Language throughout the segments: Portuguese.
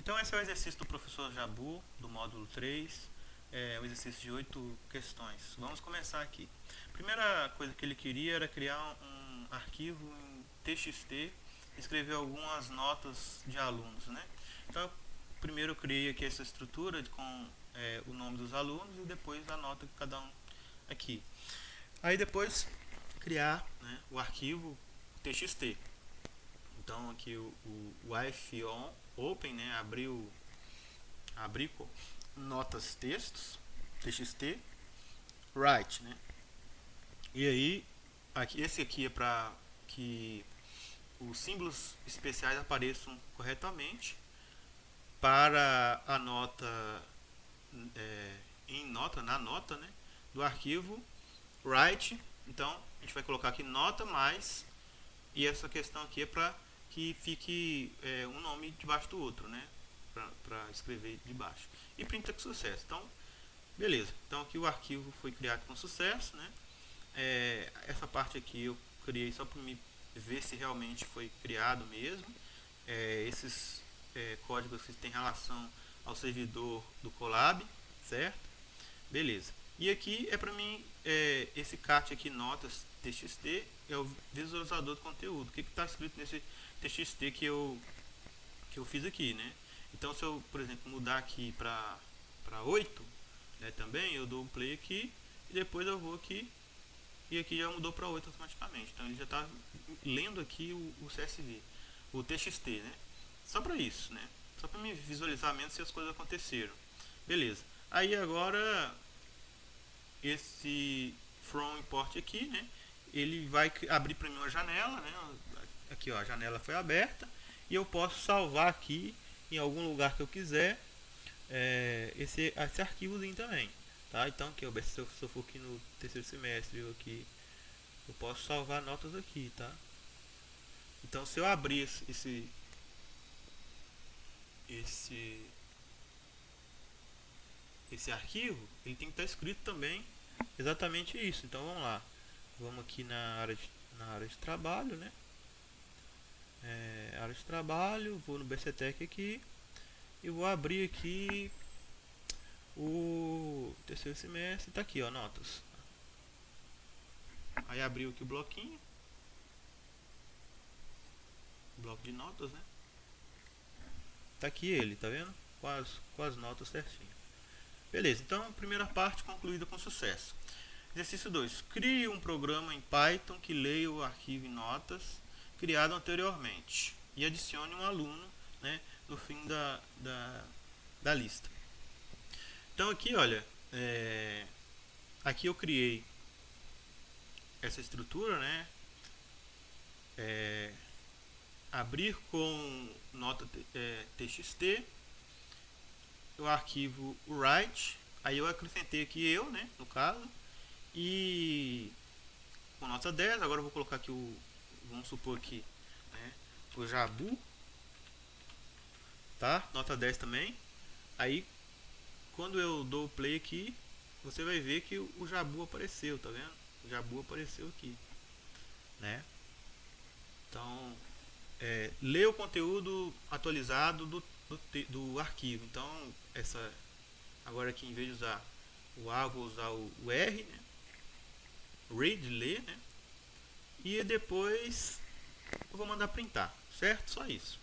Então esse é o exercício do professor Jabu, do módulo 3, o exercício de 8 questões. Vamos começar aqui. A primeira coisa que ele queria era criar um arquivo em TXT e escrever algumas notas de alunos, né? Então primeiro eu criei aqui essa estrutura com o nome dos alunos e depois a nota de cada um aqui. Aí depois criar, né, o arquivo TXT. Então aqui o iPhone Open, né, abrir com notas textos, TXT, write, né? E aí, esse aqui é para que os símbolos especiais apareçam corretamente para a nota, na nota, né, do arquivo write. Então a gente vai colocar aqui nota mais, e essa questão aqui é para que fique um nome debaixo do outro, né, para escrever debaixo, e printa com sucesso. Então beleza, então aqui o arquivo foi criado com sucesso, né? Essa parte aqui eu criei só para me ver se realmente foi criado mesmo. Esses códigos que têm relação ao servidor do Colab, certo? Beleza. E aqui é para mim, esse cat aqui, notas txt, é o visualizador do conteúdo. O que está escrito nesse txt que eu fiz aqui, né? Então se eu, por exemplo, mudar aqui para 8, né, também eu dou um play aqui e depois eu vou aqui e aqui já mudou para 8 automaticamente. Então ele já está lendo aqui o CSV, o TXT, né? Só para isso, né? Só para me visualizar menos se as coisas aconteceram. Beleza. Aí agora esse from import aqui, né? Ele vai abrir para mim uma janela, né? Aqui, ó, a janela foi aberta e eu posso salvar aqui em algum lugar que eu quiser esse arquivozinho também, tá? Então aqui, ó, se eu for aqui no terceiro semestre, eu posso salvar notas aqui, tá? Então se eu abrir esse arquivo, ele tem que estar escrito também exatamente isso. Então vamos lá, vamos aqui na área de trabalho, né? Área de trabalho, vou no BCTEC aqui e vou abrir aqui o terceiro semestre, tá aqui, ó, notas. Aí abriu aqui o bloquinho, bloco de notas, né? Tá aqui ele, tá vendo? Com as notas certinho. Beleza, então primeira parte concluída com sucesso. Exercício 2. Crie um programa em Python que leia o arquivo em notas criado anteriormente e adicione um aluno, né, no fim da lista. Então aqui, olha, aqui eu criei essa estrutura, né? Abrir com nota txt, o arquivo write, aí eu acrescentei aqui né, no caso, e com nota 10, agora eu vou colocar aqui vamos supor aqui, né, o Jabu, tá? Nota 10 também. Aí quando eu dou o play aqui, você vai ver que o Jabu apareceu, tá vendo? O Jabu apareceu aqui, né? Então lê o conteúdo atualizado do arquivo. Então agora aqui, em vez de usar o A, vou usar o R, né? Read, ler, né? E depois eu vou mandar printar, certo? Só isso.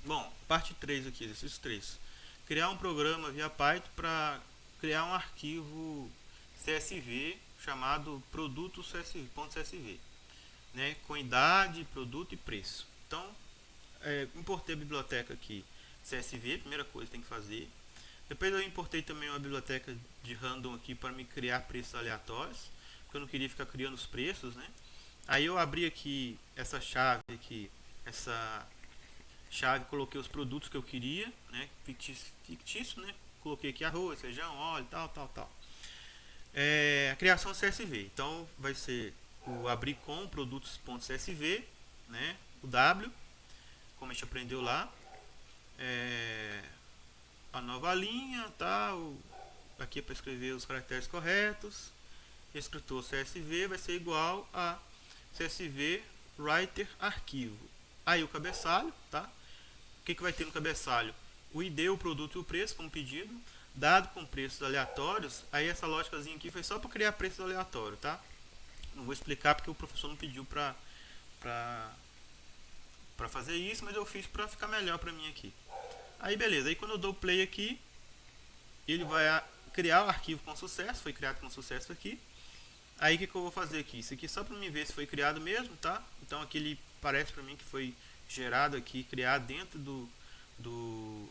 Bom, parte 3 aqui, exercício 3. Criar um programa via Python para criar um arquivo CSV chamado produto.csv, né, com idade, produto e preço. Então, importei a biblioteca aqui CSV, primeira coisa que tem que fazer. Depois eu importei também uma biblioteca de random aqui para me criar preços aleatórios, porque eu não queria ficar criando os preços, né? Aí eu abri aqui essa chave aqui, coloquei os produtos que eu queria, né, fictício, né? Coloquei aqui arroz, feijão, óleo, tal. A criação CSV. Então vai ser o abrir com produtos.csv, né? O W, como a gente aprendeu lá, a nova linha, tal. Aqui é para escrever os caracteres corretos. Escritor CSV vai ser igual a CSV writer arquivo. Aí o cabeçalho, tá? O que vai ter no cabeçalho? o ID, o produto e o preço como pedido, dado com preços aleatórios. Aí essa lógicazinha aqui foi só para criar preços aleatórios, tá? Não vou explicar porque o professor não pediu para fazer isso, mas eu fiz para ficar melhor para mim aqui. Aí beleza, aí quando eu dou play aqui, ele vai criar o arquivo com sucesso, foi criado com sucesso aqui. Aí o que eu vou fazer aqui? Isso aqui é só para mim ver se foi criado mesmo, tá? Então aqui ele parece para mim que foi gerado aqui, criado dentro do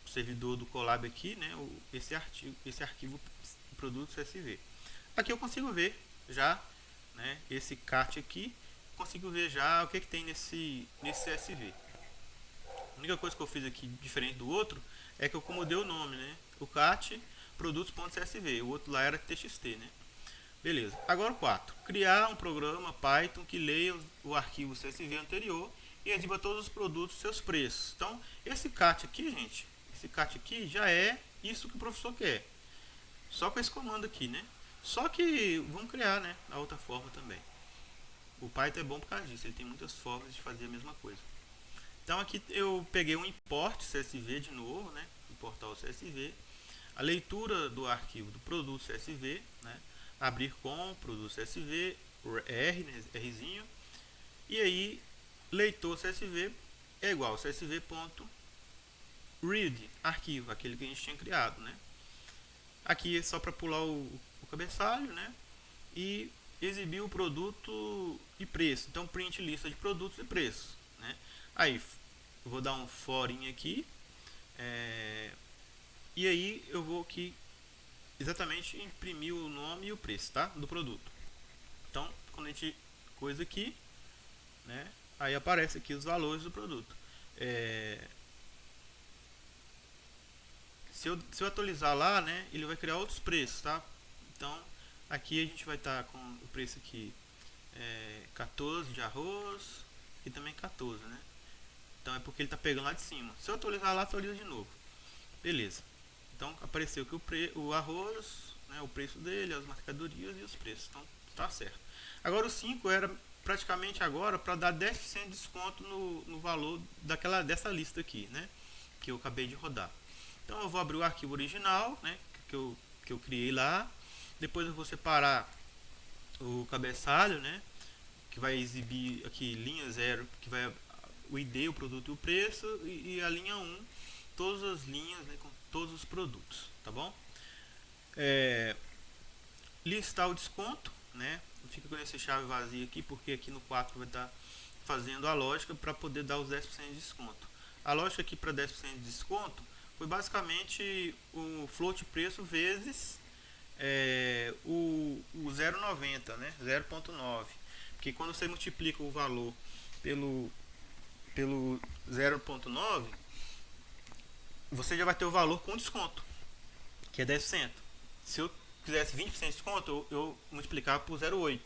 servidor do Colab aqui, né? Esse arquivo produto CSV. Aqui eu consigo ver já, né? Esse cat aqui, consigo ver já o que tem nesse CSV. A única coisa que eu fiz aqui diferente do outro é que eu mudei o nome, né? O cat produtos.csv, o outro lá era txt, né? Beleza. Agora o 4. Criar um programa Python que leia o arquivo CSV anterior e exiba todos os produtos e seus preços. Então, esse cat aqui, gente, esse cat aqui já é isso que o professor quer. Só com esse comando aqui, né? Só que vamos criar, né, a outra forma também. O Python é bom por causa disso, ele tem muitas formas de fazer a mesma coisa. Então aqui eu peguei um import CSV de novo, né? Importar o CSV. A leitura do arquivo do produto CSV, né? Abrir com produto CSV, R, né? Rzinho. E aí, leitor CSV é igual csv.read, arquivo, aquele que a gente tinha criado, né? Aqui é só para pular o cabeçalho, né? E exibir o produto e preço. Então, print lista de produtos e preços, né? Aí, eu vou dar um forinho aqui. E aí, eu vou aqui exatamente imprimir o nome e o preço, tá? Do produto. Então, quando a gente coisa aqui, né? Aí aparece aqui os valores do produto. Se eu atualizar lá, né? Ele vai criar outros preços, tá? Então, aqui a gente vai estar com o preço aqui 14 de arroz e também 14, né? Então é porque ele está pegando lá de cima. Se eu atualizar lá, atualiza de novo. Beleza. Então apareceu que o arroz, né, o preço dele, as mercadorias e os preços. Então está certo. Agora o 5 era praticamente agora para dar 10% de desconto no valor dessa lista aqui, né? Que eu acabei de rodar. Então eu vou abrir o arquivo original, né? Que eu criei lá. Depois eu vou separar o cabeçalho, né? Que vai exibir aqui linha 0, que vai o ID, o produto e o preço, e a linha 1, todas as linhas, né, com todos os produtos, tá bom? Listar o desconto, né? Não fica com essa chave vazia aqui, porque aqui no 4 vai estar fazendo a lógica para poder dar os 10% de desconto. A lógica aqui para 10% de desconto foi basicamente o float preço vezes o 0,90, né? 0,9. Porque quando você multiplica o valor pelo 0,9, você já vai ter o valor com desconto, que é 10%. Se eu quisesse 20% de desconto, eu multiplicava por 0,8.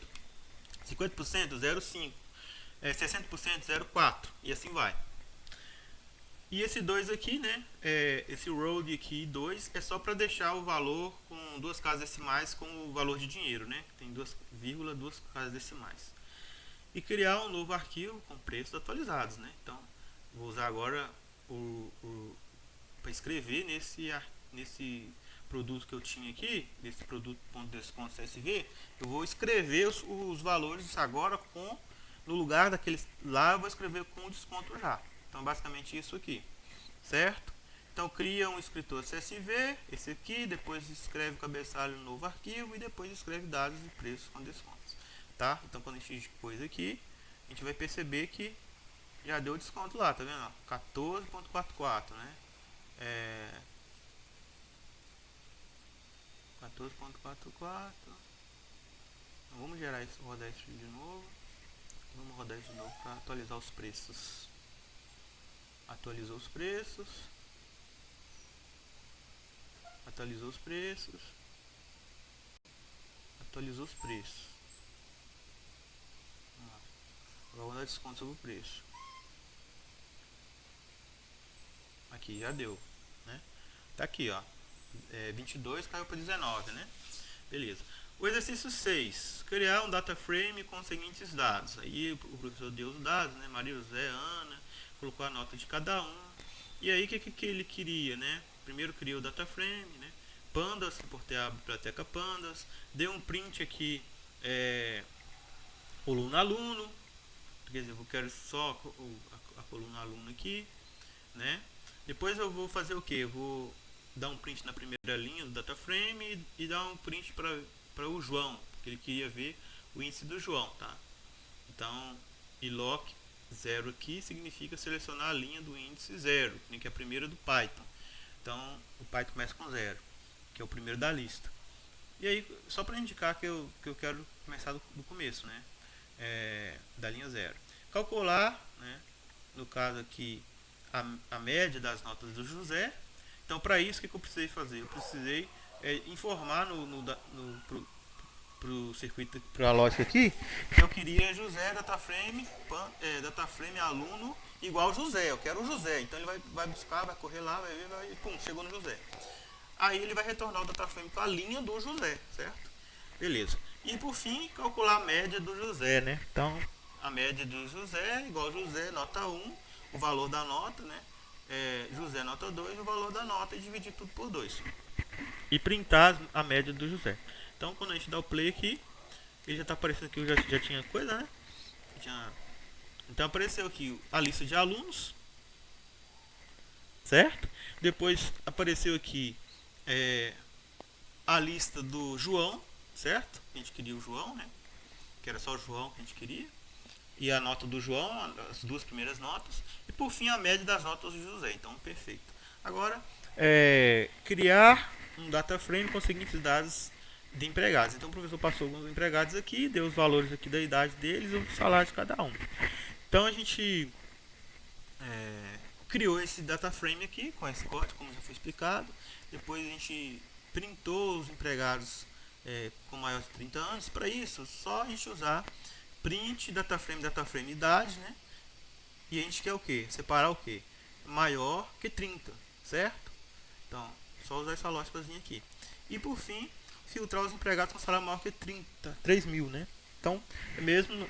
50%, 0,5. 60%, 0,4. E assim vai. E esse 2 aqui, né? Esse road aqui, 2, é só para deixar o valor com duas casas decimais com o valor de dinheiro, né? Tem 2 casas decimais. E criar um novo arquivo com preços atualizados, né? Então, vou usar agora para escrever nesse produto que eu tinha aqui, nesse produto.desconto CSV, eu vou escrever os valores agora no lugar daqueles lá, eu vou escrever com o desconto já. Então, basicamente isso aqui, certo? Então, cria um escritor CSV, esse aqui, depois escreve o cabeçalho no novo arquivo e depois escreve dados e preços com descontos, tá? Então, quando a gente pôs aqui, a gente vai perceber que já deu desconto lá, tá vendo? 14,44, né? 14,44. Então, vamos rodar isso de novo. Vamos rodar isso de novo para atualizar os preços. Atualizou os preços. Atualizou os preços. Atualizou os preços. Agora vou dar desconto sobre o preço. Aqui já deu, né? Tá aqui, ó. 22 caiu para 19, né? Beleza. O exercício 6. Criar um data frame com os seguintes dados. Aí o professor deu os dados, né? Maria José, Ana, colocou a nota de cada um. E aí, o que ele queria, né? Primeiro criou o DataFrame, né? Pandas, importei a biblioteca Pandas, dei um print aqui, coluna aluno, quer dizer, eu quero só a coluna aluno aqui, né? Depois eu vou fazer o que? Eu vou dar um print na primeira linha do DataFrame e dar um print para o João, porque ele queria ver o índice do João, tá? Então, iloc 0 aqui significa selecionar a linha do índice 0, que é a primeira do Python. Então, o Python começa com 0, que é o primeiro da lista. E aí, só para indicar que eu quero começar do começo, né? Da linha 0. Calcular, né? No caso aqui, a média das notas do José. Então, para isso, o que eu precisei fazer? Eu precisei informar pro circuito, para a lógica aqui, que eu queria José DataFrame, DataFrame aluno igual José. Eu quero o José. Então, ele vai buscar, vai correr lá, vai ver, pum, chegou no José. Aí ele vai retornar o DataFrame para a linha do José, certo? Beleza. E por fim, calcular a média do José, né? Então, a média do José igual José, nota 1, o valor da nota, né? José nota 2, o valor da nota e dividir tudo por 2. E printar a média do José. Então, quando a gente dá o play aqui, ele já está aparecendo aqui, já tinha coisa, né? Então, apareceu aqui a lista de alunos, certo? Depois apareceu aqui a lista do João, certo? A gente queria o João, né? Que era só o João que a gente queria. E a nota do João, as duas primeiras notas. E por fim a média das notas do José. Então, perfeito. Agora, criar um DataFrame com os seguintes dados de empregados. Então, o professor passou alguns empregados aqui, deu os valores aqui da idade deles e o salário de cada um. Então, a gente criou esse DataFrame aqui com esse código, como já foi explicado. Depois a gente printou os empregados com maior de 30 anos. Para isso, só a gente usar print DataFrame idade, né? E a gente quer o que? Separar o que? Maior que 30, certo? Então, só usar essa lógicazinha aqui. E por fim, filtrar os empregados com salário maior que 3.000, né? Então,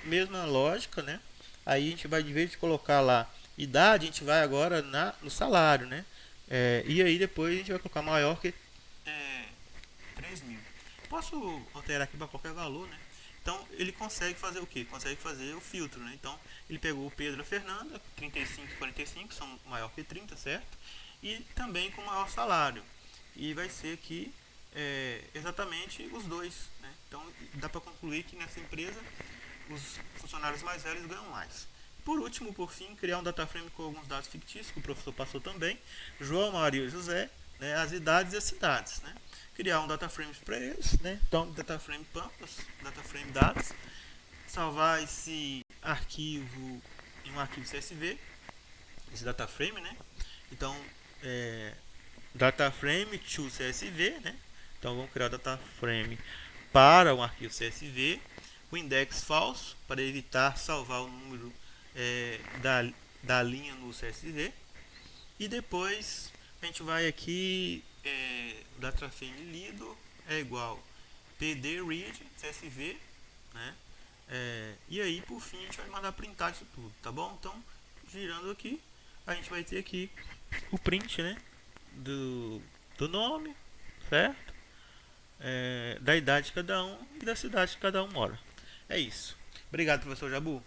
mesma lógica, né? Aí a gente vai, de vez de colocar lá idade, a gente vai agora no salário, né? E aí depois a gente vai colocar maior que 3.000. Posso alterar aqui para qualquer valor, né? Então, ele consegue fazer o quê? Consegue fazer o filtro, né? Então, ele pegou o Pedro e a Fernanda, 35 e 45, são maior que 30, certo? E também com maior salário. E vai ser aqui exatamente os dois, né? Então, dá para concluir que nessa empresa, os funcionários mais velhos ganham mais. Por último, por fim, criar um DataFrame com alguns dados fictícios, que o professor passou também. João, Maria e José, né? As idades e as cidades, né? Criar um DataFrame para eles, né? Então, DataFrame Pampas, DataFrame Dados, salvar esse arquivo em um arquivo CSV, esse DataFrame, né? Então, DataFrame to CSV, né? Então, vamos criar o DataFrame para um arquivo CSV, o index falso para evitar salvar o número da linha no CSV, e depois a gente vai aqui DataFrame lido é igual pdread CSV, né? E aí por fim a gente vai mandar printar isso tudo, tá bom? Então, girando aqui, a gente vai ter aqui o print, né? Do nome, certo? Da idade de cada um e da cidade que cada um mora. É isso. Obrigado, professor Jabu.